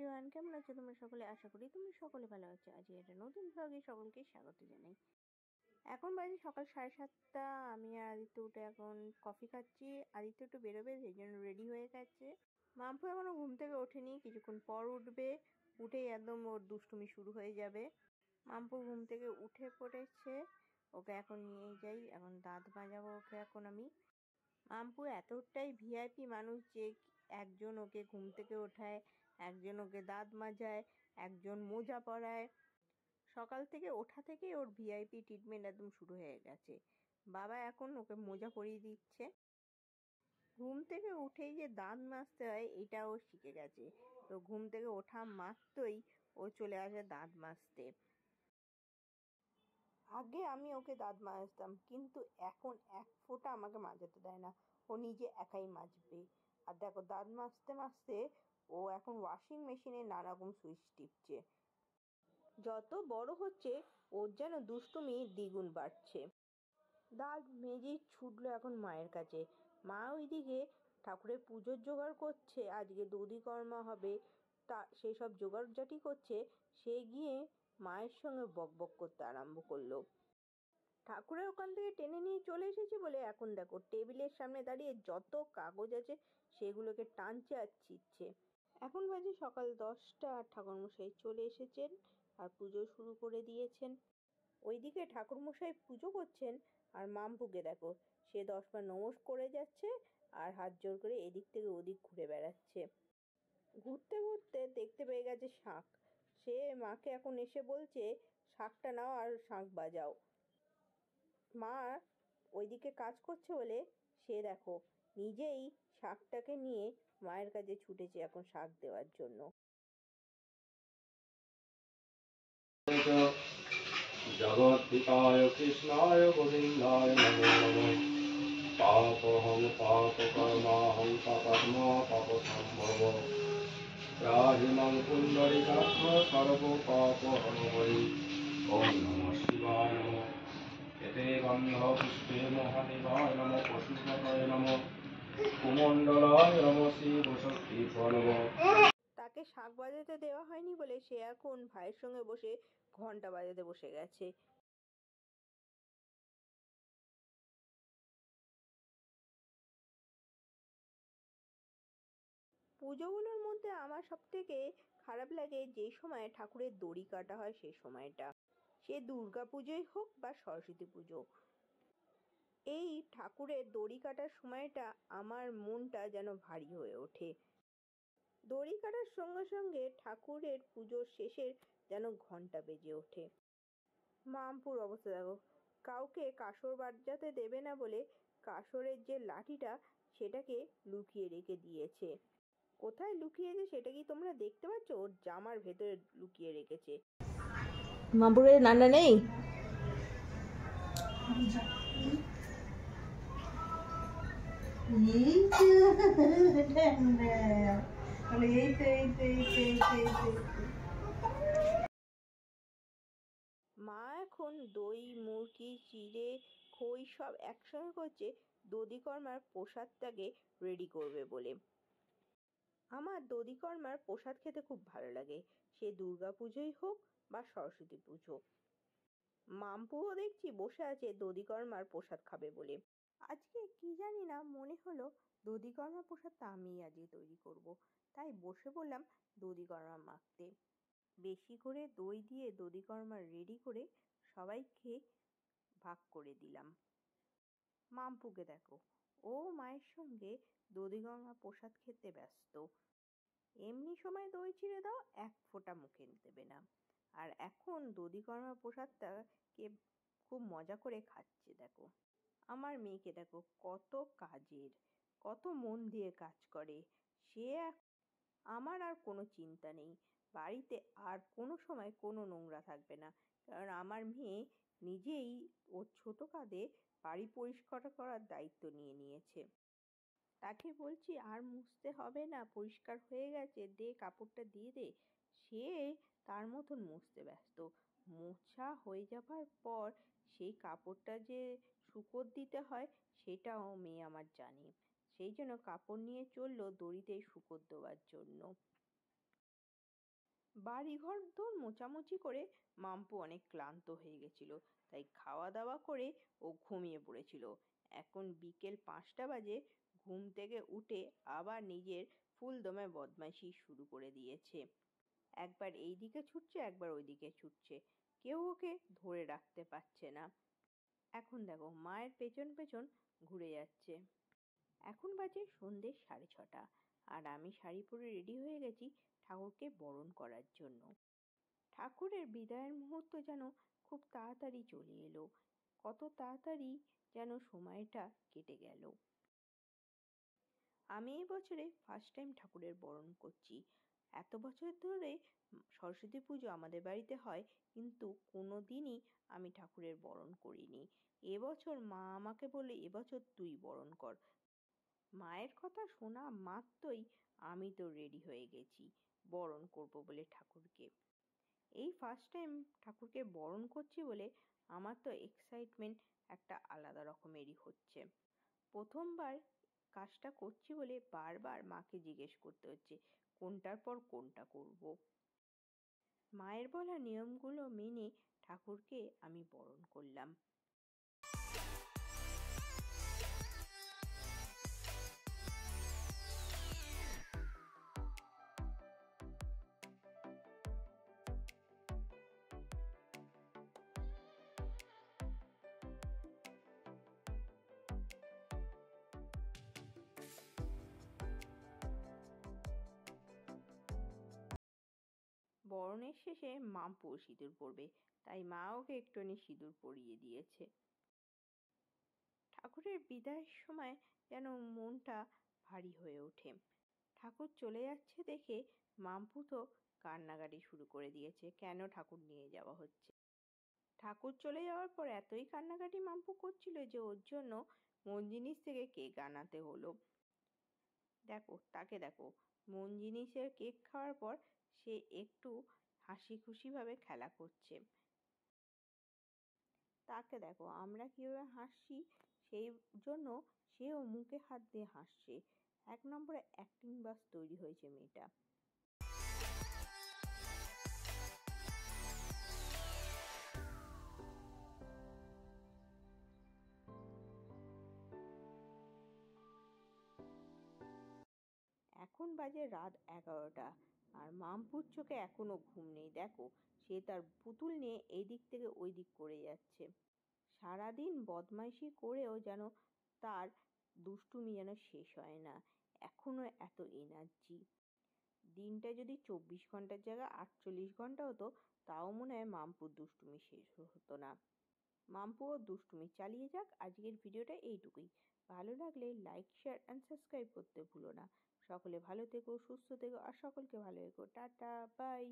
Everyone, কেমন আছো তোমরা সকলে? আশা করি তোমরা সকলে ভালো আছো। আজকে একটা নতুন ব্লগে সকলকে স্বাগত জানাই। এখন বাজে সকাল 7:30। আমি আর আদিত্য উঠে এখন কফি খাচ্ছি। আদিত্য একটু বেরোবে, সেই জন্য রেডি হয়ে গেছে। মাম্পু এখনো ঘুম থেকে ওঠেনি, কিছুক্ষণ পর উঠবে। উঠেই একদম ওর দুষ্টুমি শুরু হয়ে যাবে। মাম্পু ঘুম থেকে উঠে পড়েছে, ওকে এখন নিয়ে যাই। এখন দাঁত মাজাবো ওকে এখন আমি। মাম্পু এতটাই ভিআইপি মানুষ যে একজন ওকে ঘুম থেকে ওঠায়, একজন ওকে দাঁত মাজায়, একজন মোজা পরায়। সকাল থেকে ওঠা থেকে ওর ভিআইপি ট্রিটমেন্ট একদম শুরু হয়ে গেছে। বাবা এখন ওকে মোজা পরিয়ে দিচ্ছে। ঘুম থেকে উঠেই যে দাঁত মাজতে হয় এটা ও শিখে গেছে। তো ঘুম থেকে ওঠা মাত্রই ও চলে আসে দাঁত মাজতে। আগে আমি ওকে দাঁত মাজতাম, কিন্তু এখন এক ফোঁটা আমাকে মাজাতে দেয় না, ও নিজে একাই মাজবে। আর দেখো, দাঁত মাজতে মাজতে ও এখন ওয়াশিং মেশিনে নানা রকম সুইচ টিপছে। যত বড় হচ্ছে ওর যেন দুষ্টুমি দ্বিগুণ বাড়ছে। দাঁত মেজে ছুটলো এখন মায়ের কাছে। মা ওইদিকে ঠাকুরের পুজোর জোগাড় করছে, আজকে দধিকর্মা হবে, তা সেই সব জোগাড়জাটি করছে। সে গিয়ে মায়ের সঙ্গে বকবক করতে আরম্ভ করলো। ঠাকুরের ওখান থেকে টেনে নিয়ে চলে এসেছে বলে এখন দেখো টেবিলের সামনে দাঁড়িয়ে যত কাগজ আছে সেগুলোকে টানছে আর ছিঁড়ছে। এখন বাজে সকাল 10টা আর ঠাকুরমশাই চলে এসেছেন আর পুজো শুরু করে দিয়েছেন। ওইদিকে ঠাকুরমশাই পুজো করছেন আর মাম্পুকে দেখো, সে 10বার নমস্কার করে যাচ্ছে আর হাত জোর করে এদিক থেকে ওদিক ঘুরে বেড়াচ্ছে। ঘুরতে ঘুরতে দেখতে পেয়ে গেছে শাঁখ। সে মাকে এখন এসে বলছে, শাঁখটা নাও আর শাঁখ বাজাও। মা ওইদিকে কাজ করছে বলে সে দেখো নিজেই শাঁখটাকে নিয়ে মায়ের কাছে ছুটেছে এখন শাঁখ দেওয়ার জন্য। জগদ্ধিতায় কৃষ্ণায় গোবিন্দায় নমো নমঃ। পাপহং পাপকর্মাহং পাপাত্মা পাপসম্ভব। ত্রাহি মাং পুণ্ডরীকাক্ষ সর্বপাপহরহরি। ওম নমঃ শিবায় নমঃ। এতে গন্ধ পুষ্পে মহাদেবায় নমঃ। পশুপতয়ে নমঃ। কুমণ্ডলায় নমঃ। শ্রী বসুদেবায় নমঃ। তাকে শাঁখ বাজাতে দেওয়া হয়নি বলে সে এখন ভাইয়ের সঙ্গে বসে ঘন্টা বাজাতে বসে গেছে। পুজোগুলোর মধ্যে আমার সব থেকে খারাপ লাগে যে সময় ঠাকুরের দড়ি কাটা হয় সেই সময়টা। সে দুর্গা পুজোই হোক বা সরস্বতী পুজো, এই ঠাকুরের দড়ি কাটার সময়টা আমার মনটা যেন ভারী হয়ে ওঠে। দড়ি কাটার সঙ্গে সঙ্গে ঠাকুরের পুজোর শেষের যেন ঘন্টা বেজে ওঠে। মামপুর অবস্থা দেখো, কাউকে কাসর বাজাতে দেবে না বলে কাসরের যে লাঠিটা সেটাকে লুকিয়ে রেখে দিয়েছে। কোথায় লুকিয়েছে সেটা কি তোমরা দেখতে পাচ্ছ? ওর জামার ভেতরে লুকিয়ে রেখেছে। মামপুরের নান্না নেই। মা এখন দই, মুরগি, চিড়ে, খই সব একসঙ্গে করছে দধিকর্মার প্রসাদটাকে রেডি করবে বলে। আমার দধিকর্মার প্রসাদ খেতে খুব ভালো লাগে, সে দুর্গা পুজোই হোক বা সরস্বতী পুজো। মাম্পুও দেখছি বসে আছে দধিকর্মার প্রসাদ খাবে বলে। আজকে কি জানি না, মনে হলো দধিকর্মার প্রসাদটা আমিই আজকে তৈরি করব, তাই বসে বললাম দধিকর্মা মাখতে। বেশি করে দই দিয়ে দধিকর্মা রেডি করে সবাইকে ভাগ করে দিলাম। মাম্পুকে দেখো, ও মায়ের সঙ্গে দধিকর্মা প্রসাদ খেতে ব্যস্ত। এমনি সময় দই চিড়ে দাও, এক ফোঁটা মুখে দেবে না। আর এখন দধিকর্মা প্রসাদটাকে খুব মজা করে খাচ্ছে। দেখো আমার মেয়েকে দেখো, কত কাজের, কত মন দিয়ে কাজ করে সে। আমার আর কোনো চিন্তা নেই, বাড়িতে আর কোনো সময় কোনো নোংরা থাকবে না, কারণ আমার মেয়ে নিজেই ওর ছোট কাঁধে বাড়ি পরিষ্কার করার দায়িত্ব নিয়ে নিয়েছে। তাকে বলছি আর মুছতে হবে না, পরিষ্কার হয়ে গেছে, দে কাপড়টা দিয়ে দে, সে তার মতন মুছতে ব্যস্ত। মোছা হয়ে যাবার পর সেই কাপড়টা যে শুকোতে দিতে হয় সেটাও মেয়ে আমার জানে, সেই জন্য কাপড় নিয়ে চললো দড়িতে শুকোতে দেওয়ার জন্য। বাড়িঘর দোর মোছামুছি করে মাম্পু অনেক ক্লান্ত হয়ে গেছিল, তাই খাওয়া দাওয়া করে ও ঘুমিয়ে পড়েছিল। এখন বিকেল 5টা বাজে। ঘুম থেকে উঠে আবার নিজের ফুলদমে বদমাইশি শুরু করে দিয়েছে। একবার এই দিকে ছুটছে, একবার ওই দিকে ছুটছে, কেউ ওকে ধরে রাখতে পারছে না। এখন দেখো মায়ের পেছন পেছন ঘুরে যাচ্ছে। এখন বাজে সন্ধ্যে 6:30, আর আমি শাড়ি পরে রেডি হয়ে গেছি ঠাকুরকে বরণ করার জন্য। ঠাকুরের বিদায়ের মুহূর্ত যেন খুব তাড়াতাড়ি চলে এলো, কত তাড়াতাড়ি যেন সময়টা কেটে গেল। আমি এই বছরে ফার্স্ট টাইম ঠাকুরের বরণ করছি। এত বছর ধরে সরস্বতী পুজো আমাদের বাড়িতে হয়, কিন্তু কোনো দিনই আমি ঠাকুরের বরণ করিনি। এবছর মা আমাকে বলে, এবছর তুই বরণ কর। মায়ের কথা শোনা মাত্রই আমি তো রেডি হয়ে গেছি বরণ করব বলে ঠাকুরকে। এই ফার্স্ট টাইম ঠাকুরকে বরণ করছি বলে আমার তো এক্সাইটমেন্ট একটা আলাদা রকমেরই হচ্ছে। প্রথমবার কাজটা করছি বলে বারবার মাকে জিজ্ঞেস করতে হচ্ছে কোনটার পর কোনটা করব। মায়ের বলা নিয়মগুলো মেনে ঠাকুরকে আমি বরণ করলাম। বরণের শেষে মাম্পুও সিঁদুর পরবে, তাই মা ওকে একটুখানি সিঁদুর পরিয়ে দিয়েছে। ঠাকুরের বিদায়ের সময় যেন মনটা ভারী হয়ে ওঠে। ঠাকুর চলে যাচ্ছে দেখে মাম্পু তো কান্নাকাটি শুরু করে দিয়েছে, কেন ঠাকুর নিয়ে যাওয়া হচ্ছে। ঠাকুর চলে যাওয়ার পর এতই কান্নাকাটি মাম্পু করছিল যে ওর জন্য মন জিনিস থেকে কেক আনাতে হলো। দেখো তাকে দেখো, মন জিনিসের কেক খাওয়ার পর সে একটু হাসি খুশিভাবে খেলা করছে। তাকে দেখো আমরা কিভাবে হাসছি, সেই জন্য সেও মুখে হাত দিয়ে হাসছে। 1 নম্বরে অ্যাক্টিং বাস তৈরি হয়েছে মেয়েটা। এখন বাজে রাত 11টা, আর মামপুর চোখে এখনো ঘুম নেই। দেখো সে তার পুতুল নিয়ে এই দিক থেকে ওই দিক করে যাচ্ছে। সারাদিন বদমাইশি করেও যেন তার দুষ্টুমি যেন শেষ হয় না, এখনো এত এনার্জি। দিনটা যদি 24 ঘন্টার জায়গায় 48 ঘন্টা হতো, তাও মনে হয় মামপুর দুষ্টুমি শেষ হতো না। মাম্পুও দুষ্টুমি চালিয়ে যাক। আজকের ভিডিওটা এইটুকুই। ভালো লাগলে লাইক, শেয়ার অ্যান্ড সাবস্ক্রাইব করতে ভুলো না। সকলে ভালো থেকো, সুস্থ থেকো, আর সকলকে ভালো রেখো। Tata, by.